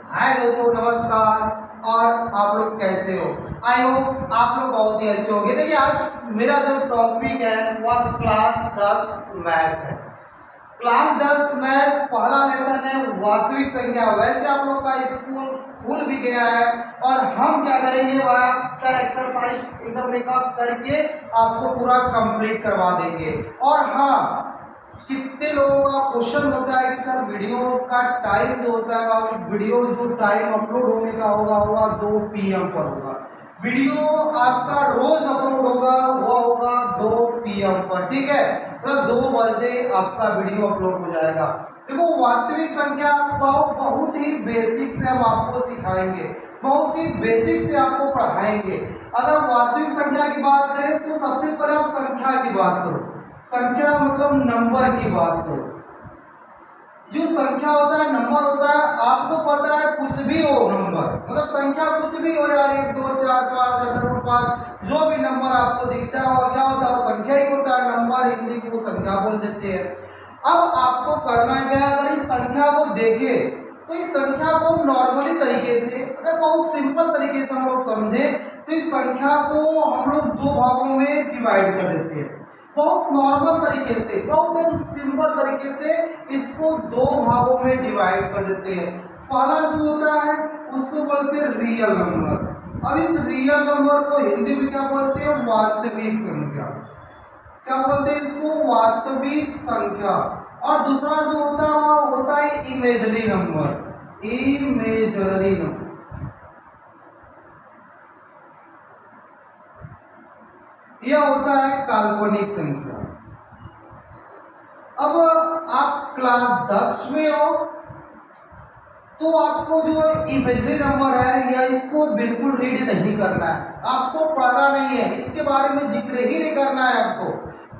हाय दोस्तों, नमस्कार। और आप लोग कैसे हो? आई होप आप लोग बहुत ही अच्छे होंगे। देखिए, आज मेरा जो टॉपिक है वह क्लास 10 मैथ है। क्लास 10 मैथ पहला लेसन है वास्तविक संख्या। वैसे आप लोग का स्कूल खुल भी गया है और हम क्या करेंगे, वह क्या एक्सरसाइज एकदम एक करके आपको पूरा कंप्लीट करवा देंगे। और हाँ, कितने लोगों का क्वेश्चन होता है कि सर वीडियो का टाइम जो होता है, वीडियो जो टाइम अपलोड होने का होगा 2 PM पर होगा। वीडियो आपका रोज अपलोड होगा, वो होगा 2 PM पर, ठीक है। मतलब 2 बजे आपका वीडियो अपलोड हो जाएगा। देखो, वास्तविक संख्या बहुत ही बेसिक से हम आपको सिखाएंगे, बहुत ही बेसिक से आपको पढ़ाएंगे। अगर वास्तविक संख्या की बात करें तो सबसे पहले आप संख्या की बात करो। संख्या मतलब नंबर की बात करो। जो संख्या होता है, नंबर होता है, आपको पता है कुछ भी हो नंबर, मतलब संख्या कुछ भी हो यार, 1 2 4 5 8 5 जो भी नंबर आपको दिखता है और क्या होता है, संख्या ही होता है। नंबर हिंदी को संख्या बोल देते हैं। अब आपको करना क्या है, अगर इस संख्या को देखे तो इस संख्या को नॉर्मली तरीके से, अगर बहुत सिंपल तरीके से हम लोग समझे तो इस संख्या को हम लोग 2 भागों में डिवाइड कर देते हैं। बहुत नॉर्मल तरीके से, बहुत सिंपल तरीके से इसको 2 भागों में डिवाइड कर देते हैं। पहला जो होता है उसको बोलते हैं रियल नंबर। अब इस रियल नंबर को हिंदी में क्या बोलते हैं, वास्तविक संख्या। क्या बोलते हैं इसको, वास्तविक संख्या। और दूसरा जो होता है वो होता है इमेजरी नंबर। इमेजरी नंबर यह होता है काल्पनिक संख्या। अब आप क्लास 10 में हो तो आपको जो इमेजरी नंबर है या इसको बिल्कुल रीड नहीं करना है, आपको पढ़ना नहीं है, इसके बारे में जिक्र ही नहीं करना है।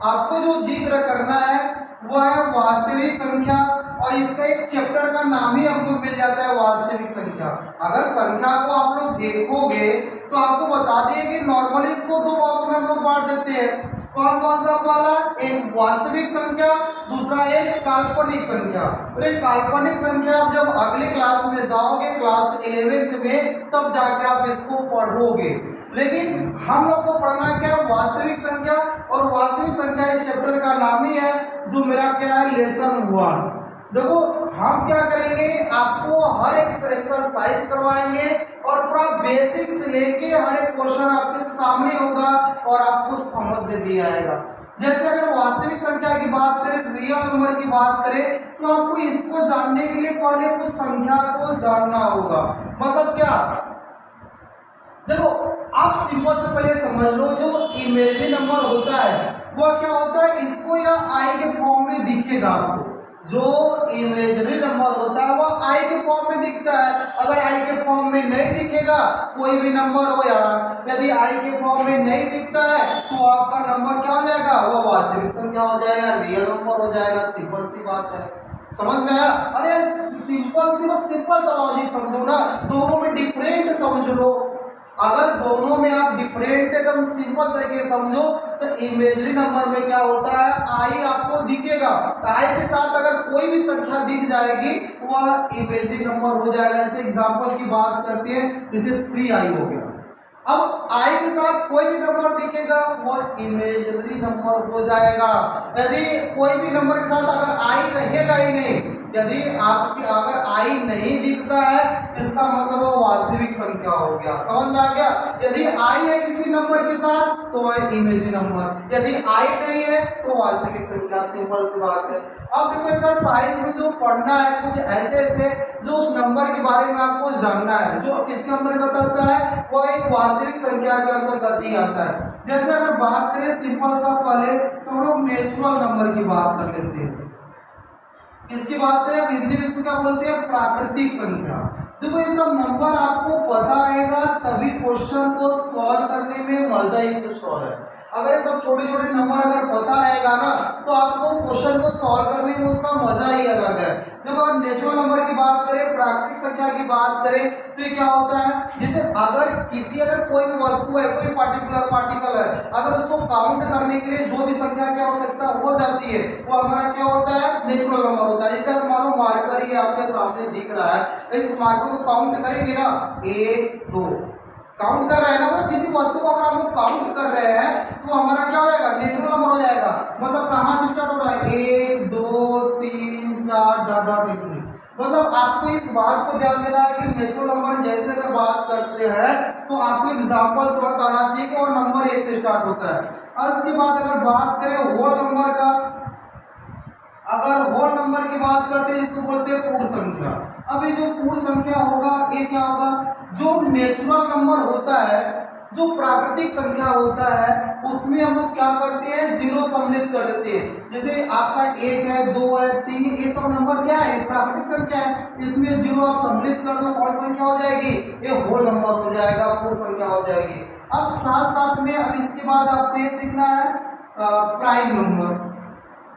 आपको जो जिक्र करना है वो है वास्तविक संख्या। और इसका एक चैप्टर का नाम ही आपको मिल जाता है वास्तविक संख्या। अगर संख्या को आप लोग देखोगे तो आपको बता दिए कि नॉर्मली इसको 2 भागों में हम लोग बांट देते हैं। कौन कौन सा वाला, एक वास्तविक संख्या, दूसरा एक काल्पनिक संख्या। और एक काल्पनिक संख्या आप जब अगले क्लास में जाओगे, क्लास 11th में, तब जाके आप इसको पढ़ोगे। लेकिन हम लोग को पढ़ना क्या है, वास्तविक संख्या। और वास्तविक संख्या इस चैप्टर का नाम ही है, जो मेरा क्या है, लेसन 1। देखो, हम क्या करेंगे, आपको हर एक एक्सरसाइज करवाएंगे और पूरा बेसिक से लेके हर एक क्वेश्चन आपके सामने होगा और आपको समझ में भी आएगा। जैसे अगर वास्तविक संख्या की बात करें, रियल नंबर की बात करें, तो आपको इसको जानने के लिए पहले कुछ संख्या को जानना होगा। मतलब क्या, देखो आप सिंपल से पहले समझ लो, जो इमेजरी नंबर होता है वो क्या होता है, इसको या आई के फॉर्म में दिखेगा आपको। जो इमेजरी नंबर होता है वो आई के फॉर्म में दिखता है। अगर आई के फॉर्म में नहीं दिखेगा, कोई भी नंबर हो यार, यदि आई के फॉर्म में नहीं दिखता है तो आपका नंबर क्या हो जाएगा, वो वास्तविक संख्या हो जाएगा, रियल नंबर हो जाएगा। सिंपल सी बात है, समझ में आया? अरे सिंपल सी, बस सिंपल सा लॉजिक समझो ना, दोनों में डिफरेंट समझ लो। अगर दोनों में आप डिफरेंट एकदम सिंपल तरीके समझो तो इमेजरी नंबर में क्या होता है, आई आपको दिखेगा, आई के साथ अगर कोई भी संख्या दिख जाएगी वह इमेजरी नंबर हो जाएगा। जैसे एग्जांपल की बात करते हैं, जैसे 3i हो गया। अब आई के साथ कोई भी नंबर दिखेगा वह इमेजरी नंबर हो जाएगा। यदि कोई भी नंबर के साथ अगर आई रहेगा ही नहीं, यदि आपकी अगर आई नहीं दिखता है, इसका मतलब वो वास्तविक संख्या हो गया। समझ में आ गया? यदि आई है किसी नंबर के साथ तो वह इमेजरी नंबर, यदि आई नहीं है तो वास्तविक संख्या। सिंपल सी बात है। अब देखो एक्सरसाइज में जो पढ़ना है, कुछ ऐसे जो उस नंबर के बारे में आपको जानना है, जो किसके अंतर्गत आता है, वो एक वास्तविक संख्या के अंतर्गत ही आता है। जैसे अगर बात करें सिंपल सा, पहले तो हम लोग नेचुरल नंबर की बात कर लेते हैं। किसकी बात करें, अब हिंदी में इसको क्या बोलते हैं, प्राकृतिक संख्या। देखो, ये सब नंबर आपको पता रहेगा तभी क्वेश्चन को सॉल्व करने में मजा ही कुछ और है। अगर ये सब छोटे छोटे नंबर अगर पता रहेगा ना तो आपको क्वेश्चन को सॉल्व करने में उसका मजा ही अलग है। देखो अगर नेचुरल नंबर की बात करें, प्राकृतिक संख्या की बात करें तो ये क्या होता है, जैसे अगर कोई भी वस्तु है, कोई पार्टिकुलर पार्टिकल है, अगर उसको काउंट करने के लिए जो भी संख्या की आवश्यकता हो जाती है वो हमारा क्या होता है, नेचुरल नंबर होता है। जैसे अगर मान लो मार्कर ही आपके सामने दिख रहा है, इस मार्कर को काउंट करेंगे ना, 1 2 काउंट कर रहे हैं ना, तो किसी वस्तु को अगर हम लोग काउंट कर रहे हैं तो हमारा क्या हो जाएगा, नेचुरल नंबर हो जाएगा। मतलब कहां से स्टार्ट हो रहा है, 1 2 3 4 डॉट डॉट इंफिनिटी। मतलब आपको इस बात को ध्यान देना है कि नेचुरल नंबर जैसे अगर बात करते हैं तो आपको एग्जांपल तुरंत आना चाहिए कि वो नंबर 1 से स्टार्ट होता है। और उसके बाद अगर बात करें होल नंबर का, अगर होल नंबर की बात करते हैं इसको बोलते हैं पूर्ण संख्या। अब ये जो पूर्ण संख्या होगा ये क्या होगा, जो नेचुरल नंबर होता है, जो प्राकृतिक संख्या होता है उसमें हम लोग क्या करते हैं, जीरो सम्मिलित कर देते हैं। जैसे आपका 1 है 2 है 3, ये सब नंबर क्या है, प्राकृतिक संख्या है, इसमें जीरो आप सम्मिलित कर दो कौन संख्या हो जाएगी, ये होल नंबर हो जाएगा, पूर्ण संख्या हो जाएगी। अब साथ साथ में अब इसके बाद आपको ये सीखना है प्राइम नंबर।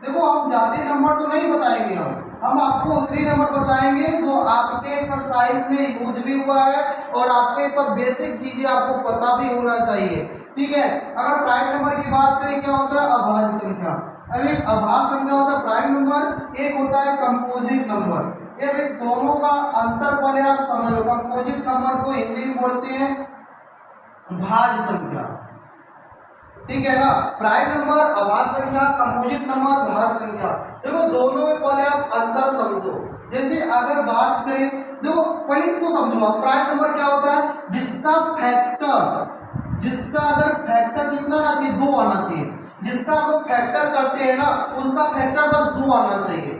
देखो हम ज्यादा नंबर तो नहीं बताएंगे, हम आपको उतने नंबर बताएंगे जो आपके एक्सरसाइज में यूज भी हुआ है और आपके सब बेसिक चीजें आपको पता भी होना चाहिए, ठीक है। अगर प्राइम नंबर की बात करें क्या होता है, अभाज्य संख्या। अब एक अभाज्य संख्या होता है प्राइम नंबर, एक होता है कंपोजिट नंबर। ये दोनों का अंतर पहले आप समझ लो। कंपोजिट नंबर को हिंदी में बोलते हैं भाज्य संख्या, ठीक है ना। प्राइम नंबर अभाज्य संख्या, कंपोजिट नंबर भाज्य संख्या। देखो दोनों में पहले आप अंतर समझो। जैसे अगर बात करें, देखो पहले इसको समझो आप, प्राइम नंबर क्या होता है, जिसका अगर फैक्टर कितना आना चाहिए, 2 आना चाहिए। जिसका हम लोग फैक्टर करते हैं ना उसका फैक्टर बस 2 आना चाहिए।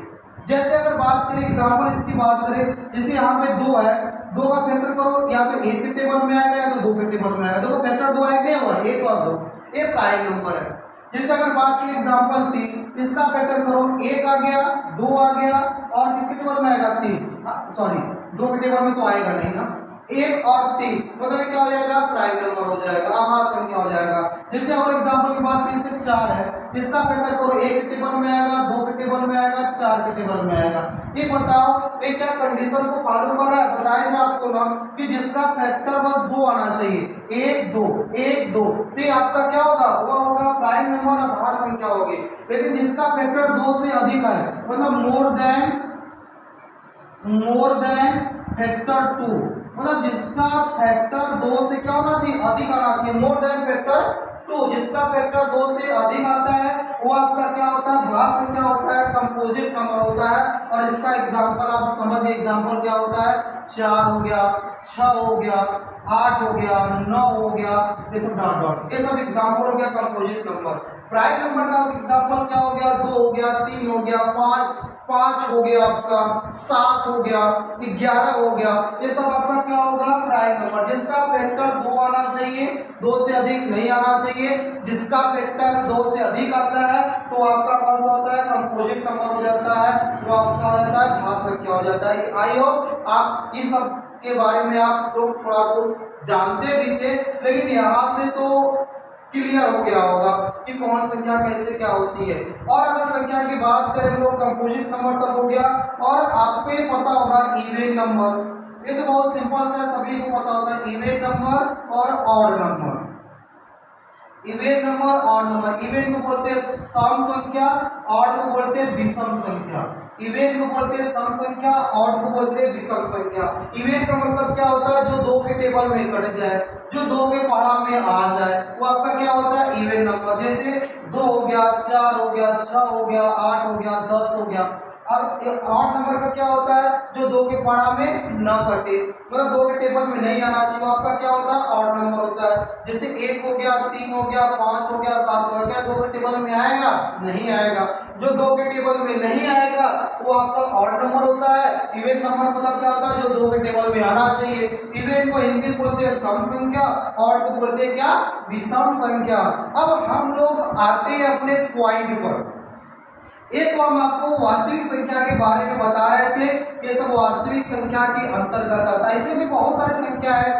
जैसे अगर बात करें एग्जाम्पल इसकी बात करें, जैसे यहाँ पे 2 है, 2 का फैक्टर करो, या तो 1 के टेबल में आएगा या तो 2 के टेबल में आएगा। देखो फैक्टर 2 आएगा, 1 और 2, ये प्राइम नंबर है। जैसे अगर बात की एग्जांपल 3, इसका फैक्टर करो, 1 आ गया 2 आ गया और किसके टेबल में आएगा, 3 सॉरी 2 के टेबल में तो आएगा नहीं ना, 1 और 3 मतलब क्या हो जाएगा, प्राइम नंबर हो जाएगा, अभाज्य संख्या हो जाएगा। जैसे और एग्जांपल की बात करें, जैसे 4 है, इसका फैक्टर करो, 1 के टेबल में आएगा, 2 के टेबल में आएगा, 4 के टेबल में आएगा। ये बताओ ये क्या कंडीशन को फॉलो कर रहा है, बताया था आपको ना कि जिसका फैक्टर बस 2 आना चाहिए, 1 2 1 2, तो आपका क्या होगा, वो होगा प्राइम नंबर, अभाज्य संख्या होगी। लेकिन जिसका फैक्टर 2 से अधिक है, मतलब मोर देन फैक्टर 2, मतलब जिसका फैक्टर 2 से क्या होना चाहिए, अधिक आना चाहिए, मोर देन फैक्टर 2। जिसका फैक्टर 2 से अधिक आता है वो आपका क्या होता है, भाज्य संख्या होता है, कंपोजिट नंबर होता है। और इसका एग्जांपल आप समझिए, एग्जांपल क्या होता है, 4 हो गया, 6 हो गया, 8 हो गया, 9 हो गया, ये सब डॉट डॉट, ये सब एग्जांपल हो गया कंपोजिट नंबर। प्राइम नंबर का एग्जांपल क्या हो गया, 2 हो गया, 3 हो गया, 5 हो गया, आपका 7 हो गया, 11 हो गया, ये सब आपका क्या होगा, प्राइम नंबर। जिसका फैक्टर 2 आना चाहिए, 2 से अधिक नहीं आना चाहिए। जिसका फैक्टर 2 से अधिक आता है तो आपका कौन सा होता है, कंपोजिट नंबर हो जाता है, तो आपका हो जाता है भाज्य संख्या हो जाता है। आई होप आप इस सब के बारे में आप लोग थोड़ा बहुत जानते भी थे, लेकिन यहाँ से तो क्लियर हो गया होगा कि कौन संख्या कैसे क्या होती है। और अगर संख्या की बात करें लोग, कंपोजिट नंबर तक हो गया, और आपको ये पता होगा इवन नंबर, ये तो बहुत सिंपल सा सभी को पता होता है, इवन नंबर और ऑड नंबर। इवन नंबर और नंबर, इवन को बोलते हैं सम संख्या, ऑड को बोलते हैं विषम संख्या। इवन को बोलते हैं सम संख्या, ऑड को बोलते हैं विषम संख्या। इवन का मतलब क्या होता है, जो 2 के टेबल में कट जाए, जो 2 के पहाड़ा में आ जाए, वो आपका क्या होता है, इवन नंबर। जैसे 2 हो गया, 4 हो गया, 6 हो गया, 8 हो गया, 10 हो गया। अब ऑड नंबर का क्या होता है, जो 2 के पहाड़ा में न कटे, मतलब 2 के टेबल में नहीं आना चाहिए, आपका क्या होता है, ऑड नंबर होता है। जैसे 1 हो गया, 3 हो गया, 5 हो गया, 7 हो गया, क्या 2 के टेबल में आएगा, नहीं आएगा। जो 2 के टेबल में नहीं आएगा वो आपका ऑड नंबर होता है। इवन नंबर मतलब क्या होता है, जो 2 के टेबल में आना चाहिए। इवन को हिंदी में बोलते हैं सम संख्या, ऑड को बोलते हैं क्या, विषम संख्या। अब हम लोग आते हैं अपने पॉइंट पर। एक तो हम आपको वास्तविक संख्या के बारे में बता रहे थे, ये सब वास्तविक संख्या के अंतर्गत आता है। इसमें भी बहुत सारी संख्या है,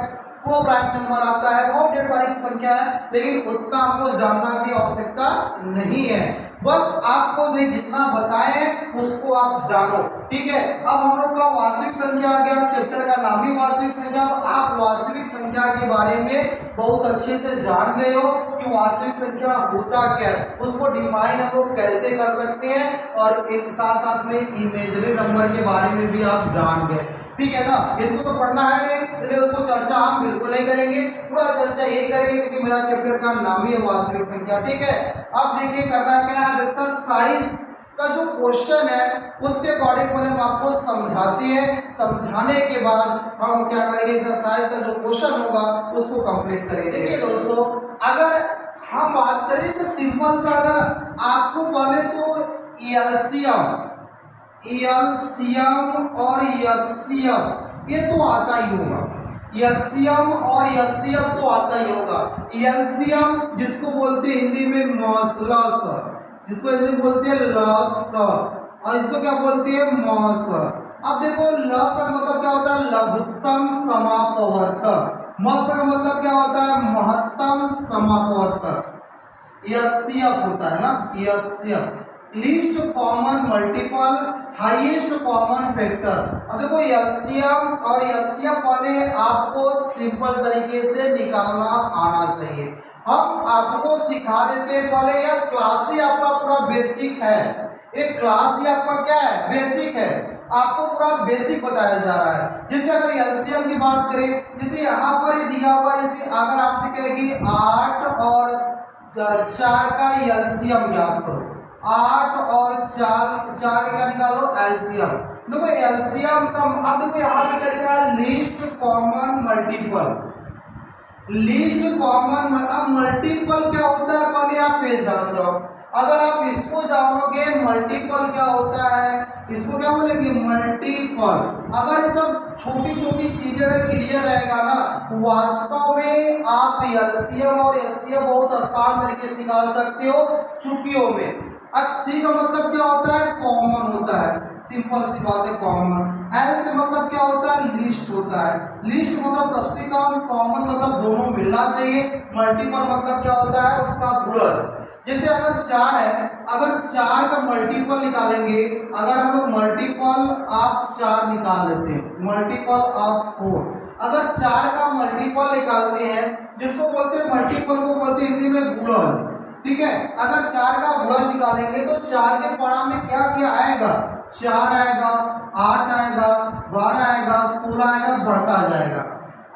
को प्राइम नंबर आता है, बहुत ढेर सारी संख्या है, लेकिन उतना आपको जानना की आवश्यकता नहीं है। बस आपको मैं जितना बताए उसको आप जानो, ठीक है। अब हम लोग का वास्तविक संख्या आ गया, चैप्टर का नाम ही वास्तविक संख्या। आप वास्तविक संख्या के बारे में बहुत अच्छे से जान गए हो कि वास्तविक संख्या होता क्या है, उसको डिफाइन हम लोग कैसे कर सकते हैं, और एक साथ साथ में इमेजिनरी नंबर के बारे में भी आप जान गए, ठीक है ना। इसको तो पढ़ना है नहीं, इसलिए उसको चर्चा हम बिल्कुल नहीं करेंगे, पूरा चर्चा ये करेंगे क्योंकि मेरा चैप्टर का नाम ही है वास्तविक संख्या, ठीक है। अब देखिए करना क्या है, एक्सरसाइज का जो क्वेश्चन है उसके अकॉर्डिंग पहले हम आपको समझाते हैं, समझाने के बाद हम क्या करेंगे, एक्सरसाइज का जो क्वेश्चन होगा उसको कंप्लीट करेंगे। देखिए दोस्तों, अगर हम बात करें जैसे सिंपल सा, अगर आपको पहले तो एलसीएम और एचसीएफ ये तो आता ही होगा, एलसीएम और एचसीएफ तो आता ही होगा। एलसीएम जिसको बोलते हैं हिंदी में लस, जिसको हिंदी में बोलते हैं लस, और इसको क्या बोलते हैं मॉस। अब देखो लस का मतलब क्या होता है, लघुत्तम समापवर्तक। मॉस का मतलब क्या होता है, महत्तम समापवर्तक। एचसीएफ होता है ना, HCF least common multiple highest common factor. अब देखो एलसीएम और एचसीएफ वाले आपको सिंपल तरीके से निकालना आना चाहिए। हम आपको सिखा देते हैं, पहले यह क्लास ही आपका पूरा बेसिक है, एक क्लास ही आपका क्या है, बेसिक है, आपको पूरा बेसिक बताया जा रहा है। जैसे अगर एलसीएम की बात करें, जैसे यहाँ पर ही दिया हुआ, जैसे अगर आपसे कहेगी 8 और 4 का एलसीएम ज्ञात करो, 8 और 4 का निकालो एलसीएम। देखो एलसीएम का, अब देखो यहाँ पे क्या लिखा है, least common multiple. Least common, अब मल्टीपल क्या होता है पहले आप ये जान जाओ। अगर आप इसको जानोगे मल्टीपल क्या होता है, इसको क्या बोलेंगे, मल्टीपल। अगर ये सब छोटी छोटी चीजें क्लियर रहेगा ना, वास्तव में आप एलसीएम और एचसीएफ बहुत आसान तरीके से निकाल सकते हो चुटकियों में। सी का मतलब क्या होता है, कॉमन होता है, सिंपल सी बात है, कॉमन। एल से मतलब क्या होता है, लिस्ट होता है, लिस्ट मतलब सबसे कम, कॉमन मतलब दोनों मिलना चाहिए, मल्टीपल मतलब क्या होता है, उसका गुणज। जैसे अगर 4 है, अगर 4 का मल्टीपल निकालेंगे, अगर हम लोग मल्टीपल ऑफ 4 निकाल लेते हैं, मल्टीपल ऑफ 4, अगर 4 का मल्टीपल निकालते हैं, जिसको बोलते हैं मल्टीपल को बोलते हैं हिंदी में गुणज, ठीक है। अगर 4 का गुणज निकालेंगे तो 4 के पड़ा में क्या क्या आएगा, 4 आएगा, 8 आएगा, 12 आएगा, 16 आएगा, बढ़ता जाएगा।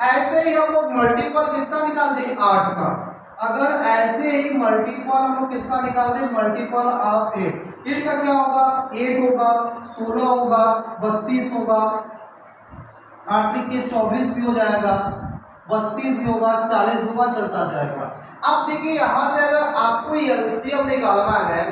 ऐसे ही हम लोग मल्टीपल किसका निकाल देंगे, 8 का। अगर ऐसे ही मल्टीपल हम लोग किसका निकाल दें, मल्टीपल ऑफ 8, इसका क्या होगा, 8 होगा, 16 होगा, 32 होगा, 8 के 24 भी हो जाएगा, 32 भी होगा, 40 होगा, चलता जाएगा। अब देखिए यहां से अगर आपको एलसीएम निकालना है,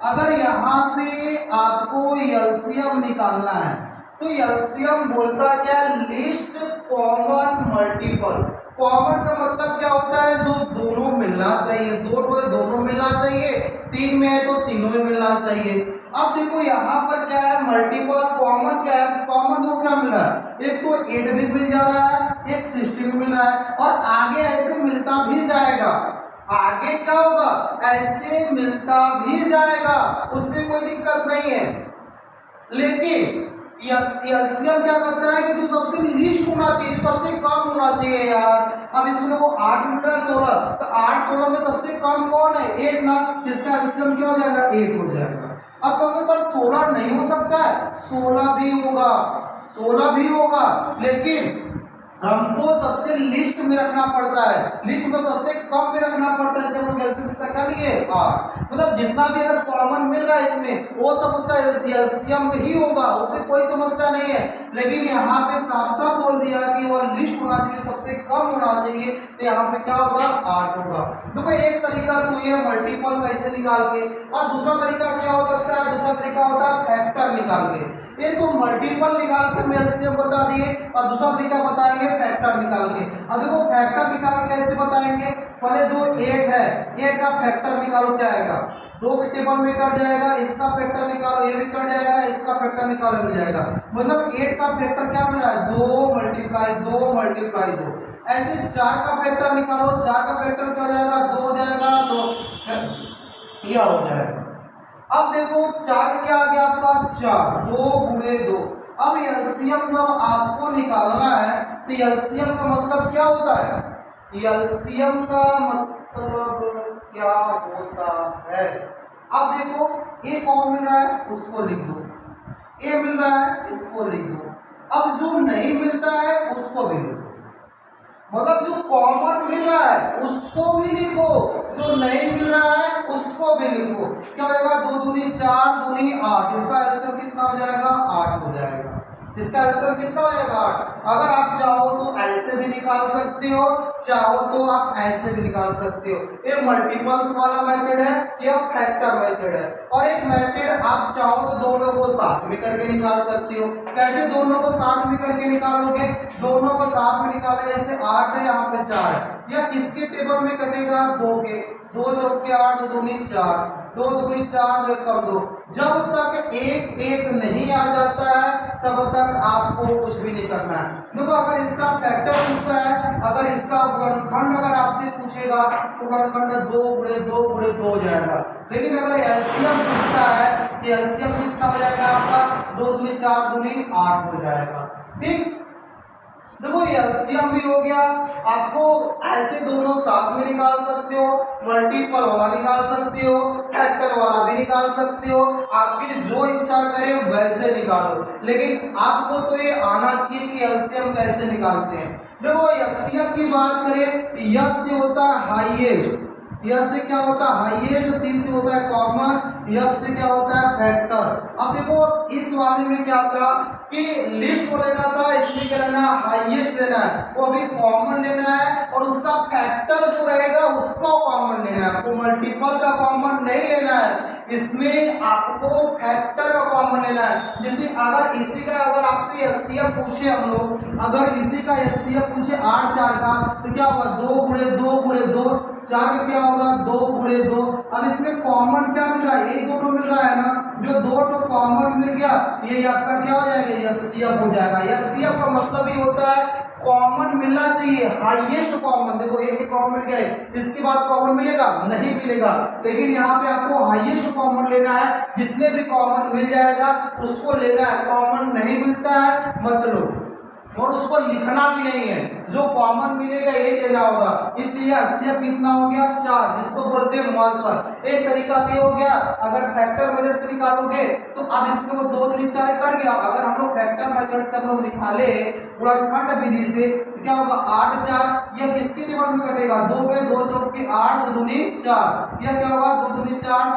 अगर यहां से आपको एलसीएम निकालना है तो एलसीएम बोलता क्या, लिस्ट कॉमन मल्टीपल। कॉमन का मतलब क्या होता है, जो दोनों मिलना चाहिए, दो तो दोनों मिलना चाहिए, 3 में है तो तीनों में मिलना चाहिए। अब देखो यहाँ पर क्या है, मल्टीपल, कॉमन क्या है, कॉमन दो क्या मिल रहा है, एक तो 8 भी मिल जा रहा है, एक 16 भी मिल रहा है, और आगे ऐसे मिलता भी जाएगा। आगे क्या होगा, ऐसे मिलता भी जाएगा, उससे कोई दिक्कत नहीं है। लेकिन एलसीएम क्या करता है कि जो सबसे लीस्ट होना चाहिए, सबसे कम होना चाहिए यार। अब इसमें देखो 8 मिल रहा है, 16, तो 8 16 में सबसे कम कौन है, 8 ना, जिसका एलसीएम क्या हो जाएगा, 8 हो जाएगा। अब कहोगे सर 16 नहीं हो सकता है, 16 भी होगा, 16 भी होगा, लेकिन हमको सबसे लिस्ट में रखना पड़ता है, लिस्ट में सबसे कम में रखना पड़ता है, इसलिए हम लोग एलसीएम इसका कर लिए 8। मतलब जितना भी अगर कॉमन मिल रहा है इसमें, वो सब उसका एलसीएम ही होगा, उससे कोई समस्या नहीं है। लेकिन यहाँ पे साफ साफ बोल दिया कि वो लिस्ट होना चाहिए, सबसे कम होना चाहिए, तो यहाँ पे क्या होगा, 8 होगा। देखो एक तरीका तो ये मल्टीपल कैसे निकाल के, और दूसरा तरीका क्या हो सकता है, दूसरा तरीका होता है फैक्टर निकाल के। ये तो मल्टीपल निकाल के हम एलसीएम बता दिए, और दूसरा तरीका बताएंगे फैक्टर निकाल के। अब देखो फैक्टर निकाल के कैसे बताएंगे, पहले जो 8 है, 8 का फैक्टर निकालो, क्या आएगा, 2 के टेबल में कट जाएगा, इसका फैक्टर निकालो, ये भी कट जाएगा, इसका फैक्टर निकालो, मिल जाएगा। मतलब 8 का फैक्टर क्या मिला है, 2 × 2 × 2। ऐसे 4 का फैक्टर निकालो, 4 का फैक्टर क्या हो जाएगा, 2 हो जाएगा, तो यह हो जाएगा। अब देखो 4 क्या आ गया आपका, 4, 2 गुणे 2। अब एलसीएम जब आपको निकालना है तो एलसीएम का मतलब क्या होता है, एलसीएम का मतलब क्या होता है। अब देखो ए कौन मिल रहा है उसको लिख दो, ए मिल रहा है इसको लिख दो, अब जो नहीं मिलता है उसको भी लिखो, मतलब जो कॉमन मिल रहा है उसको भी लिखो, जो नहीं मिल रहा है उसको भी लिखो। क्या होगा, 2 दूनी 4, दूनी 8, इसका आंसर कितना हो जाएगा, 8 हो जाएगा। इसका आंसर कितना हो जाएगा, 8। अगर आप चाहो तो ऐसे भी निकाल सकते हो, चाहो तो आप ऐसे भी निकाल सकते हो। ये मल्टीपल्स वाला मेथड है, या फैक्टर मेथड है। और एक मेथड आप चाहो तो दोनों को साथ में करके निकाल सकते हो। कैसे दोनों को साथ में करके निकालोगे, दोनों को साथ में निकाले, जैसे 8 है यहाँ पे 4 है, या किसके टेबल में कटेगा, 2 के, 2 चौके 8, 2 दूनी 4, 2 दूनी 4, 2 कम 2। जब तक एक एक नहीं आ जाता है तब तक आपको कुछ भी नहीं करना है। देखो अगर इसका फैक्टर पूछता है, अगर इसका गुणनखंड अगर आपसे पूछेगा तो गुणनखंड 2 गुणे 2 गुणे 2 हो जाएगा। लेकिन अगर एलसीएम पूछता है कि एलसीएम कितना हो जाएगा आपका, 2 दूनी 4, दूनी 8 हो जाएगा। ठीक, देखो एलसीएम भी हो गया, आपको ऐसे दोनों साथ में निकाल सकते हो, मल्टीपल वाला निकाल सकते हो, फैक्टर वाला भी निकाल सकते हो, आपकी जो इच्छा करे वैसे निकालो। लेकिन आपको तो ये आना चाहिए कि एलसीएम कैसे निकालते हैं। देखो एलसीएम की बात करें, यस से होता है हाईएस्ट, यस से क्या होता है हाईएस्ट, सी से होता है कॉमन, एफ से क्या होता है फैक्टर। अब देखो इस वाले में क्या था कि लिस्ट को लेना था, इसमें क्या लेना है, हाईएस्ट लेना है, वो भी कॉमन लेना है, और उसका फैक्टर जो रहेगा उसको कॉमन लेना है, आपको मल्टीपल का कॉमन नहीं लेना है, इसमें आपको फैक्टर का कॉमन लेना है। जैसे अगर इसी का अगर आपसे एचसीएफ पूछे हम लोग, अगर इसी का एचसीएफ पूछे 8 4 का, तो क्या होगा, 2 गुणे 2 गुणे 2, 4 का क्या होगा, 2 गुणे 2। अब इसमें कॉमन क्या मिल रहा है, एक दो मिल रहा है ना, जो 2 तो कॉमन मिल गया, ये आपका क्या हो जाएगा, एचसीएफ हो जाएगा। एचसीएफ का मतलब ही होता है कॉमन मिलना चाहिए, हाईएस्ट कॉमन। देखो एक कॉमन मिल गया, इसके बाद कॉमन मिलेगा नहीं मिलेगा, लेकिन यहाँ पे आपको हाईएस्ट कॉमन लेना है, जितने भी कॉमन मिल जाएगा उसको लेना है, कॉमन नहीं मिलता है मतलब, और उसको लिखना भी नहीं है, जो कॉमन मिलेगा ये लेना होगा। इसलिए एचसीएफ कितना हो गया, 4, जिसको बोलते हैं मॉल्सर। एक तरीका ये हो गया, अगर फैक्टर मेथड से निकालोगे तो अब इसके वो 2 दूनी 4 कट गया। अगर हम लोग फैक्टर मेथड से हम लोग निकाले गुणनखंड विधि से, क्या होगा, 8 4, यह किसके टेबल में कटेगा, 2 के 2 चौके 8, 2 दूनी 4, यह क्या होगा, 2 दूनी 4,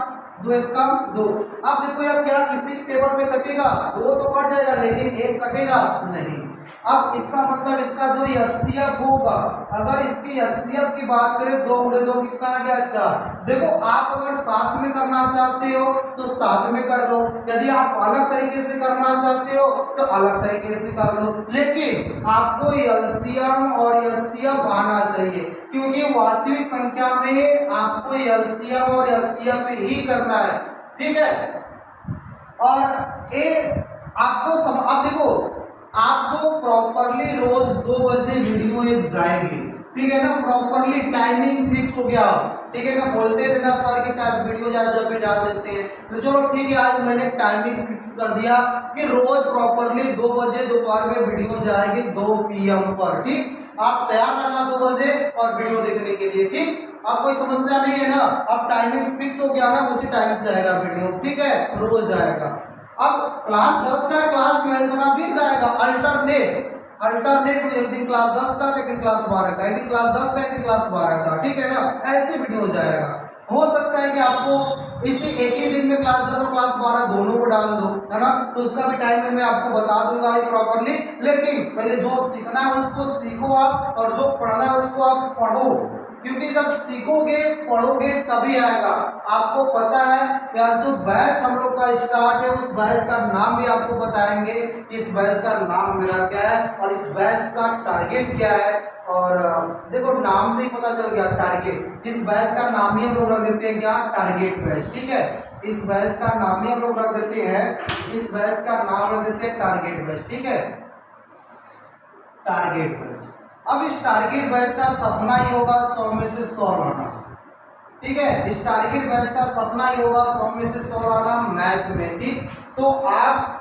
2 एक कम 2। अब देखो यह क्या किसी टेबल में कटेगा, 2 तो कट जाएगा लेकिन 1 कटेगा नहीं। अब इसका मतलब इसका जो एचसीएफ होगा, अगर इसकी एचसीएफ की बात करें, 2 गुणे 2 कितना आ गया, 4। देखो आप अगर साथ में करना चाहते हो तो साथ में कर लो, यदि आप अलग तरीके से करना चाहते हो तो अलग तरीके से कर लो, लेकिन आपको एलसीएम और एचसीएफ आना चाहिए, क्योंकि वास्तविक संख्या में आपको एलसीएम और एचसीएफ ही करना है। ठीक है, और ये आपको अब देखो आपको प्रॉपरली रोज 2 बजे वीडियो एक जाएगी, ठीक है ना, प्रॉपरली टाइमिंग फिक्स हो गया, ठीक है ना। बोलते थे ना सर की टाइम वीडियो जब भी डाल देते हैं, तो चलो ठीक है, आज मैंने टाइमिंग फिक्स कर दिया कि रोज प्रॉपरली 2 बजे दोपहर में वीडियो जाएगी 2 PM पर। ठीक, आप तैयार रहना 2 बजे और वीडियो देखने के लिए। ठीक, अब कोई समस्या नहीं है ना, अब टाइमिंग फिक्स हो गया ना, उसी टाइम से जाएगा वीडियो, ठीक है, रोज जाएगा। अब क्लास 10 का क्लास 12 का भी जाएगा अल्टरनेट, एक दिन क्लास 10 का, एक दिन क्लास 12 का, एक दिन क्लास 10 का, एक दिन क्लास 12 का, ठीक है ना, ऐसे वीडियो जाएगा। हो सकता है कि आपको इसी एक ही दिन में क्लास 10 और क्लास 12 दोनों को डाल दो, है ना, तो उसका भी टाइम मैं आपको बता दूंगा प्रॉपरली। लेकिन पहले जो सीखना है उसको सीखो आप, और जो पढ़ना है उसको आप पढ़ो, क्योंकि जब सीखोगे पढ़ोगे तभी आएगा। आपको पता है यार, जो बैच हम लोग का स्टार्ट है उस बैच का नाम भी आपको बताएंगे कि इस बैच का नाम मेरा क्या है और इस बैच का टारगेट क्या है। और देखो नाम से ही पता चल गया टारगेट, इस बैच का नाम ही हम लोग रख देते हैं क्या, टारगेट बैच। ठीक है, इस बैच का नाम ही हम लोग रख देते हैं, इस बैच का नाम रख देते हैं टारगेट बैच। ठीक है, टारगेट बैच। अब इस टारगेट बैच का सपना ही होगा 100 में से 100 लाना, ठीक है। इस टारगेट बैच का सपना ही होगा 100 में से 100 लाना मैथ में, ठीक। तो आप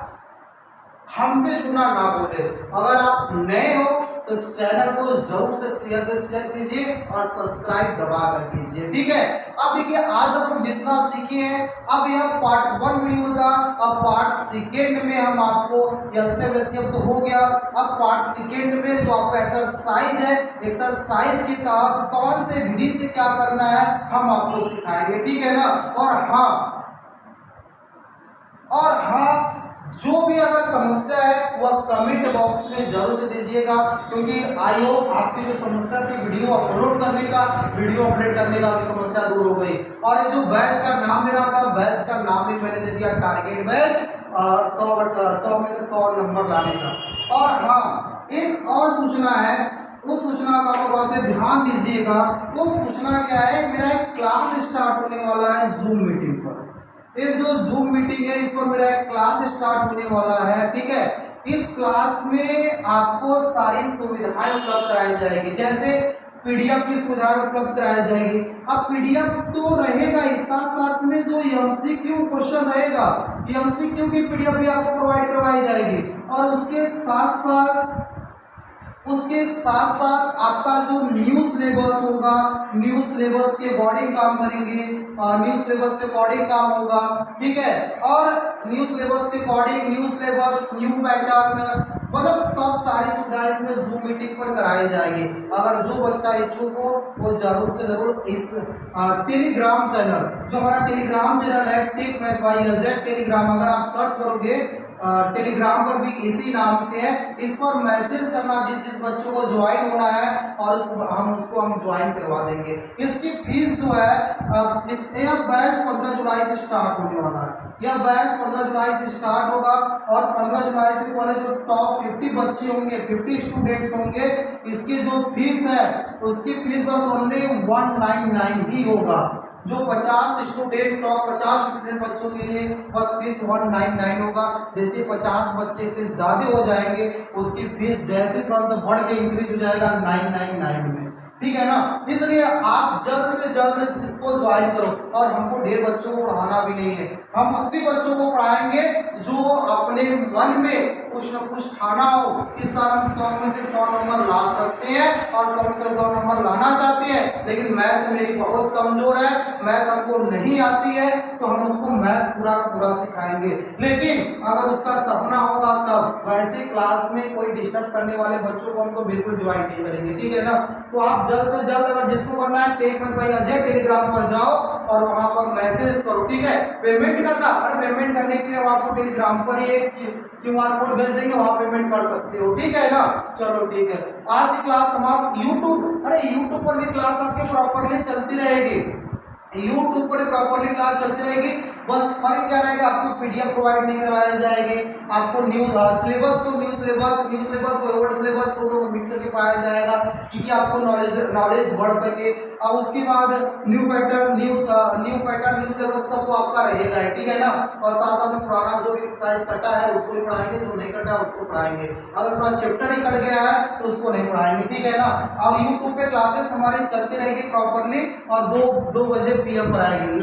हमसे जुड़ना ना भूले। अगर आप नए हो तो इस चैनल को जरूर से शेयर कीजिए और सब्सक्राइब दबा कर कीजिए, ठीक है। अब देखिए आज हम लोग जितना सीखे हैं, अब यह पार्ट 1 वीडियो था। अब पार्ट सेकेंड में हम आपको एलसीएम एचसीएफ तो हो गया। अब पार्ट सेकेंड में जो आपका एक्सरसाइज है, एक्सरसाइज के तहत कौन से विधि से क्या करना है हम आपको सिखाएंगे, ठीक है ना। और हाँ जो भी अगर समस्या है वह कमेंट बॉक्स में जरूर से दीजिएगा, क्योंकि आई होप आपकी जो समस्या थी वीडियो अपलोड करने का, वीडियो अपलोड करने का आपकी समस्या दूर हो गई। और ये जो बैच का नाम मेरा था, बैच का नाम भी मैंने दे दिया टारगेट बैच 100 में से 100 नंबर लाने का। और हाँ एक और सूचना है, उस सूचना का आप ध्यान दीजिएगा। वो सूचना क्या है, मेरा एक क्लास स्टार्ट होने वाला है जूम मीटिंग पर। ये जो जूम मीटिंग है इस पर मेरा एक क्लास स्टार्ट होने वाला है, ठीक है। इस क्लास में आपको सारी सुविधाएं उपलब्ध कराई जाएगी, जैसे पीडीएफ की सुविधाएं उपलब्ध कराई जाएगी। अब पीडीएफ तो रहेगा ही, साथ साथ में जो एमसीक्यू क्वेश्चन रहेगा, एमसीक्यू की पीडीएफ भी आपको प्रोवाइड करवाई जाएगी। और उसके साथ साथ आपका जो न्यू सिलेबस होगा, न्यू सिलेबस के अकॉर्डिंग काम करेंगे, न्यू सिलेबस के अकॉर्डिंग काम होगा, ठीक है। और न्यू सिलेबस के according new syllabus, new pattern, मतलब सब सारी सुविधाएं इसमें जूम मीटिंग पर कराई जाएगी। अगर जो बच्चा इच्छुक हो वो जरूर से जरूर इस टेलीग्राम चैनल, जो हमारा टेलीग्राम चैनल है tech math by Ajay Telegram, अगर आप सर्च करोगे टेलीग्राम पर भी इसी नाम से है, इस पर मैसेज करना जिस बच्चों को ज्वाइन होना है और हम ज्वाइन करवा देंगे। इसकी फीस जो है यह बैच 15 जुलाई से स्टार्ट होने वाला है। यह बैच 15 जुलाई से स्टार्ट होगा और 15 जुलाई से पहले जो टॉप 50 बच्चे होंगे, 50 स्टूडेंट होंगे, इसकी जो फीस है उसकी फीस बस ओनली 199 ही होगा। जो 50 स्टूडेंट टॉप 50 स्टूडेंट बच्चों के लिए बस फीस 199 होगा। जैसे 50 बच्चे से ज्यादा हो जाएंगे उसकी फीस जैसे तुरंत बढ़ के इंक्रीज हो जाएगा 999 में, ठीक है ना। इसलिए आप जल्द से जल्द इसको ज्वाइन करो। और हमको ढेर बच्चों को पढ़ाना भी नहीं है, हम अपने बच्चों को पढ़ाएंगे जो अपने मन में कुछ न कुछ ठाना हो कि सर हम 100 में से 100 नंबर ला सकते हैं और 100 में से 100 नंबर लाना चाहते हैं, लेकिन मैथ मेरी बहुत कमजोर है, मैथ हमको नहीं आती है, तो हम उसको मैथ पूरा का पूरा सिखाएंगे। लेकिन अगर उसका सपना होगा तब, वैसे क्लास में कोई डिस्टर्ब करने वाले बच्चों को हम तो बिल्कुल ज्वाइन नहीं करेंगे, ठीक है ना। तो आप जल्द से जल्द अगर जिसको करना है tech math by Ajay Telegram पर जाओ और वहां पर मैसेज करो, ठीक है। पेमेंट करना, और पेमेंट करने के लिए आपको टेलीग्राम पर ही एक क्यूआर कोड भेज देंगे, वहां पेमेंट कर सकते हो, ठीक है ना। चलो ठीक है, आज की क्लास हम आप यूट्यूब पर भी क्लास आपके प्रॉपरली चलती रहेगी, यूट्यूब पर प्रॉपरली क्लास चलती रहेगी। बस फर्क क्या रहेगा, आपको पीडीएफ प्रोवाइड नहीं करवाए जाएंगे, आपको न्यू सिलेबस को ओल्ड सिलेबस को मिक्स करके पाया जाएगा, क्योंकि आपको नॉलेज बढ़ सके। और उसके बाद न्यू पैटर्न न्यू सिलेबस सब तो आपका रहेगा, ठीक है ना। और साथ साथ में पुराना जो भी एक्सरसाइज कटा है उसको भी पढ़ाएंगे, जो नहीं कटा है उसको पढ़ाएंगे। अगर पूरा चैप्टर ही कट गया है तो उसको नहीं पढ़ाएंगे, ठीक है ना। और यूट्यूब पे क्लासेस हमारी चलती रहेगी प्रॉपरली, और 2 बजे PM पर आएगी,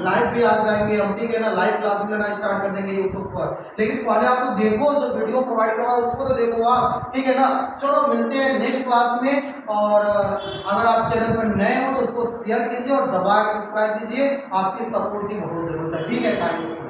लाइव भी आ जाएंगे हम, ठीक है ना। लाइव क्लास लेना स्टार्ट कर देंगे यूट्यूब पर, लेकिन पहले आप तो देखो, जो वीडियो प्रोवाइड करवा उसको तो देखो आप, ठीक है ना। चलो मिलते हैं नेक्स्ट क्लास में। और अगर आप चैनल पर नए हो तो उसको शेयर कीजिए और दबा के सब्सक्राइब कीजिए, आपकी सपोर्ट की बहुत जरूरत है, ठीक है। Thank you.